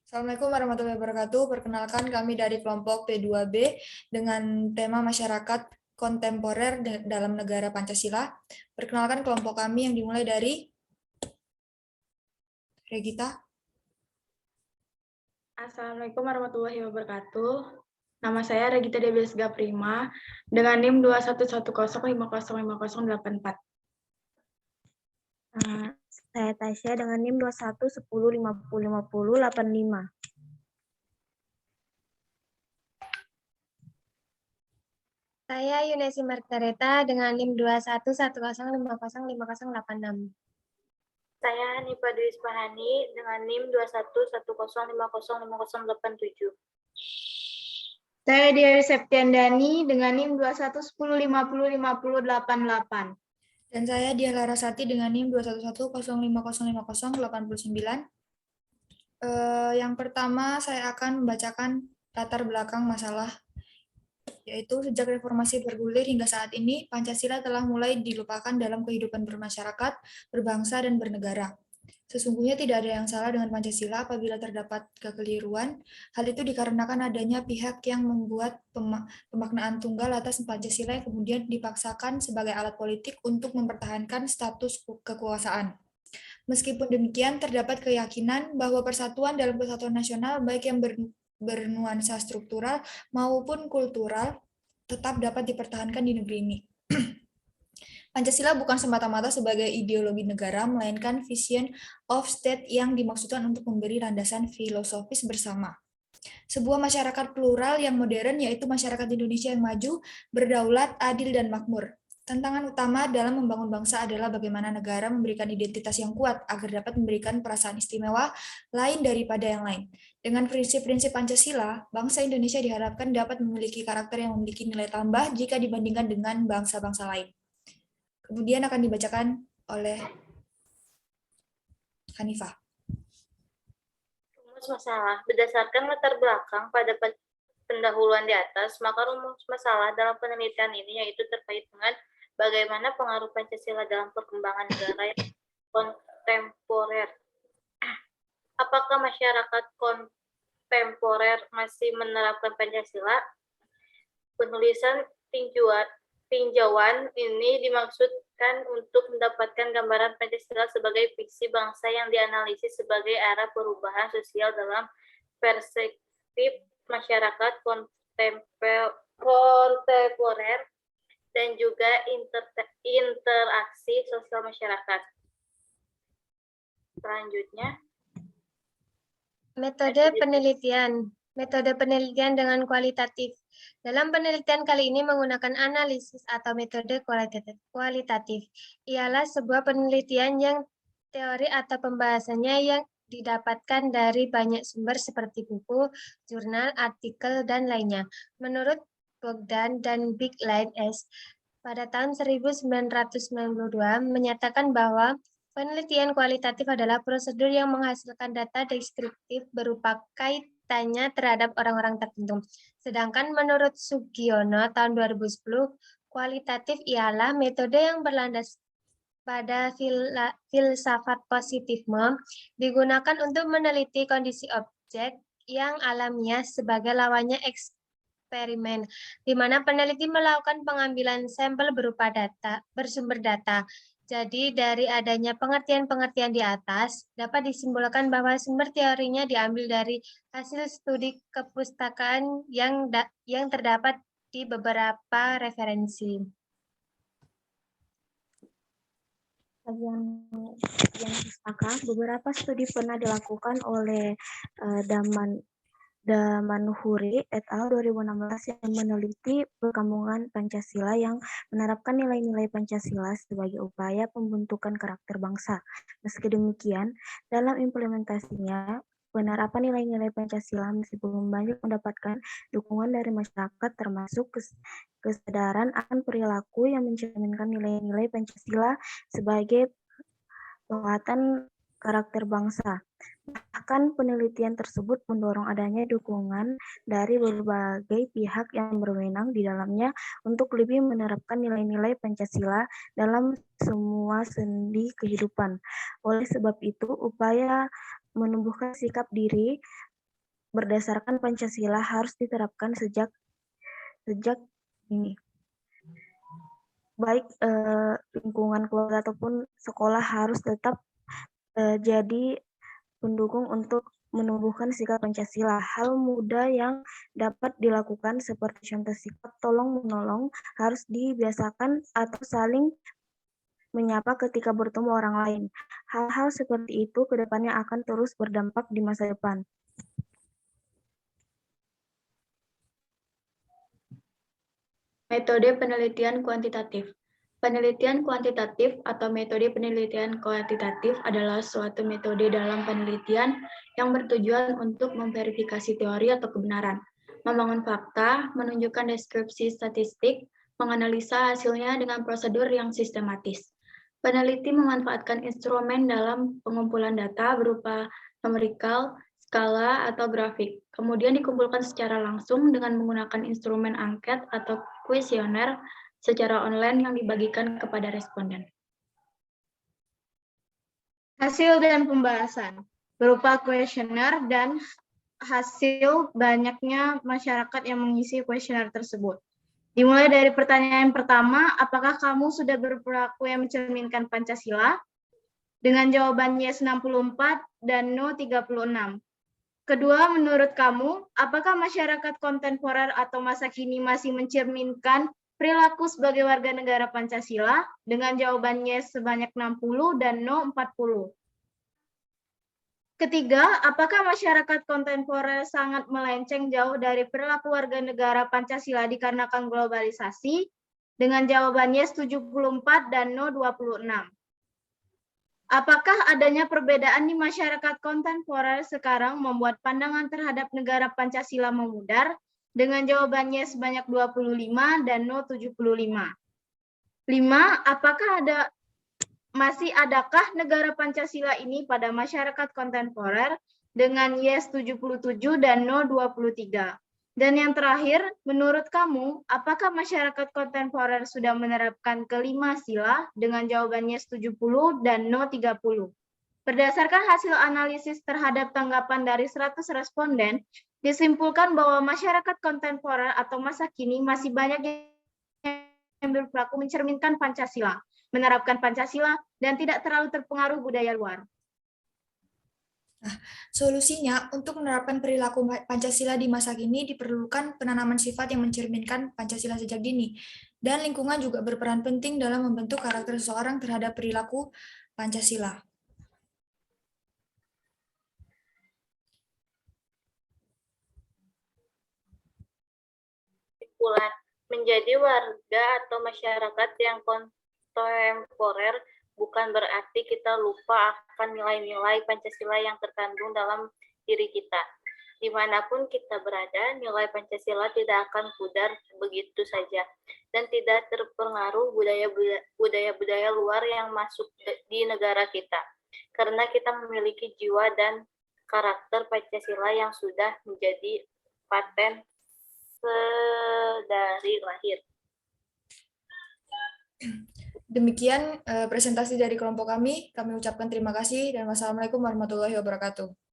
Assalamualaikum warahmatullahi wabarakatuh. Perkenalkan kami dari kelompok P2B dengan tema masyarakat kontemporer dalam negara Pancasila. Perkenalkan kelompok kami yang dimulai dari Regita. Assalamualaikum warahmatullahi wabarakatuh. Nama saya Regita Debiasga Prima dengan NIM 21105050584. Saya Tasya dengan NIM 2110505085. Saya Yunesi Margareta dengan NIM 2110505056. Saya Hanifa Dwi Isfahani dengan NIM 211050505087. Saya Diari Septiandani dengan NIM 2110505088. Dan saya Dia Larasati dengan NIM 21105055089. Yang pertama saya akan membacakan latar belakang masalah, yaitu sejak reformasi bergulir hingga saat ini, Pancasila telah mulai dilupakan dalam kehidupan bermasyarakat, berbangsa, dan bernegara. Sesungguhnya tidak ada yang salah dengan Pancasila apabila terdapat kekeliruan. Hal itu dikarenakan adanya pihak yang membuat pemaknaan tunggal atas Pancasila yang kemudian dipaksakan sebagai alat politik untuk mempertahankan status kekuasaan. Meskipun demikian, terdapat keyakinan bahwa persatuan dalam kesatuan nasional, baik yang bernuansa struktural maupun kultural, tetap dapat dipertahankan di negeri ini. Pancasila bukan semata-mata sebagai ideologi negara, melainkan vision of state yang dimaksudkan untuk memberi landasan filosofis bersama. Sebuah masyarakat plural yang modern, yaitu masyarakat Indonesia yang maju, berdaulat, adil, dan makmur. Tantangan utama dalam membangun bangsa adalah bagaimana negara memberikan identitas yang kuat agar dapat memberikan perasaan istimewa lain daripada yang lain. Dengan prinsip-prinsip Pancasila, bangsa Indonesia diharapkan dapat memiliki karakter yang memiliki nilai tambah jika dibandingkan dengan bangsa-bangsa lain. Kemudian akan dibacakan oleh Hanifah. Rumus masalah. Berdasarkan latar belakang pada pendahuluan di atas, maka rumus masalah dalam penelitian ini yaitu terkait dengan bagaimana pengaruh Pancasila dalam perkembangan negara yang kontemporer. Apakah masyarakat kontemporer masih menerapkan Pancasila? Penulisan tinjauan ini dimaksudkan untuk mendapatkan gambaran Pancasila sebagai fiksi bangsa yang dianalisis sebagai arah perubahan sosial dalam perspektif masyarakat kontemporer dan juga interaksi sosial masyarakat. Selanjutnya, Metode penelitian dengan kualitatif. Dalam penelitian kali ini menggunakan analisis atau metode kualitatif. Ialah sebuah penelitian yang teori atau pembahasannya yang didapatkan dari banyak sumber seperti buku, jurnal, artikel, dan lainnya. Menurut Bogdan dan Bigline S. pada tahun 1992 menyatakan bahwa penelitian kualitatif adalah prosedur yang menghasilkan data deskriptif berupa kaitannya terhadap orang-orang tertentu. Sedangkan menurut Sugiono tahun 2010, kualitatif ialah metode yang berlandas pada filsafat positifme digunakan untuk meneliti kondisi objek yang alamiah sebagai lawannya eksperimen, di mana peneliti melakukan pengambilan sampel berupa bersumber data. Jadi dari adanya pengertian-pengertian di atas, dapat disimpulkan bahwa sumber teorinya diambil dari hasil studi kepustakaan yang terdapat di beberapa referensi. Bagian pustaka, beberapa studi pernah dilakukan oleh Damanhuri et al. 2016 yang meneliti perkembangan Pancasila yang menerapkan nilai-nilai Pancasila sebagai upaya pembentukan karakter bangsa. Meski demikian, dalam implementasinya, penerapan nilai-nilai Pancasila masih belum banyak mendapatkan dukungan dari masyarakat, termasuk kesadaran akan perilaku yang mencerminkan nilai-nilai Pancasila sebagai penguatan karakter bangsa. Bahkan penelitian tersebut mendorong adanya dukungan dari berbagai pihak yang berwenang di dalamnya untuk lebih menerapkan nilai-nilai Pancasila dalam semua sendi kehidupan. Oleh sebab itu, upaya menumbuhkan sikap diri berdasarkan Pancasila harus diterapkan sejak ini. Baik lingkungan keluarga ataupun sekolah harus tetap jadi pendukung untuk menumbuhkan sikap Pancasila. Hal mudah yang dapat dilakukan seperti contoh sikap tolong-menolong harus dibiasakan atau saling menyapa ketika bertemu orang lain. Hal-hal seperti itu kedepannya akan terus berdampak di masa depan. Metode penelitian kuantitatif. Penelitian kuantitatif atau metode penelitian kuantitatif adalah suatu metode dalam penelitian yang bertujuan untuk memverifikasi teori atau kebenaran, membangun fakta, menunjukkan deskripsi statistik, menganalisa hasilnya dengan prosedur yang sistematis. Peneliti memanfaatkan instrumen dalam pengumpulan data berupa numerikal, skala, atau grafik, kemudian dikumpulkan secara langsung dengan menggunakan instrumen angket atau kuesioner secara online yang dibagikan kepada responden. Hasil dan pembahasan berupa kuesioner dan hasil banyaknya masyarakat yang mengisi kuesioner tersebut. Dimulai dari pertanyaan pertama, apakah kamu sudah berperilaku yang mencerminkan Pancasila? Dengan jawaban yes 64 dan no 36. Kedua, menurut kamu, apakah masyarakat kontemporer atau masa kini masih mencerminkan perilaku sebagai warga negara Pancasila? Dengan jawaban yes sebanyak 60 dan no 40. Ketiga, apakah masyarakat kontemporer sangat melenceng jauh dari perilaku warga negara Pancasila dikarenakan globalisasi? Dengan jawaban yes 74 dan no 26. Apakah adanya perbedaan di masyarakat kontemporer sekarang membuat pandangan terhadap negara Pancasila memudar? Dengan jawaban yes sebanyak 25 dan no 75. 5. Apakah masih adakah negara Pancasila ini pada masyarakat kontemporer? Dengan yes 77 dan no 23. Dan yang terakhir, menurut kamu, apakah masyarakat kontemporer sudah menerapkan kelima sila? Dengan jawaban yes 70 dan no 30. Berdasarkan hasil analisis terhadap tanggapan dari 100 responden, disimpulkan bahwa masyarakat kontemporer atau masa kini masih banyak yang berperilaku mencerminkan Pancasila, menerapkan Pancasila, dan tidak terlalu terpengaruh budaya luar. Nah, solusinya untuk menerapkan perilaku Pancasila di masa kini diperlukan penanaman sifat yang mencerminkan Pancasila sejak dini, dan lingkungan juga berperan penting dalam membentuk karakter seseorang terhadap perilaku Pancasila. Kesimpulan, menjadi warga atau masyarakat yang kontemporer bukan berarti kita lupa akan nilai-nilai Pancasila yang terkandung dalam diri kita. Dimanapun kita berada, nilai Pancasila tidak akan pudar begitu saja dan tidak terpengaruh budaya-budaya luar yang masuk di negara kita. Karena kita memiliki jiwa dan karakter Pancasila yang sudah menjadi paten dari lahir. Demikian presentasi dari kelompok kami. Kami ucapkan terima kasih dan wassalamualaikum warahmatullahi wabarakatuh.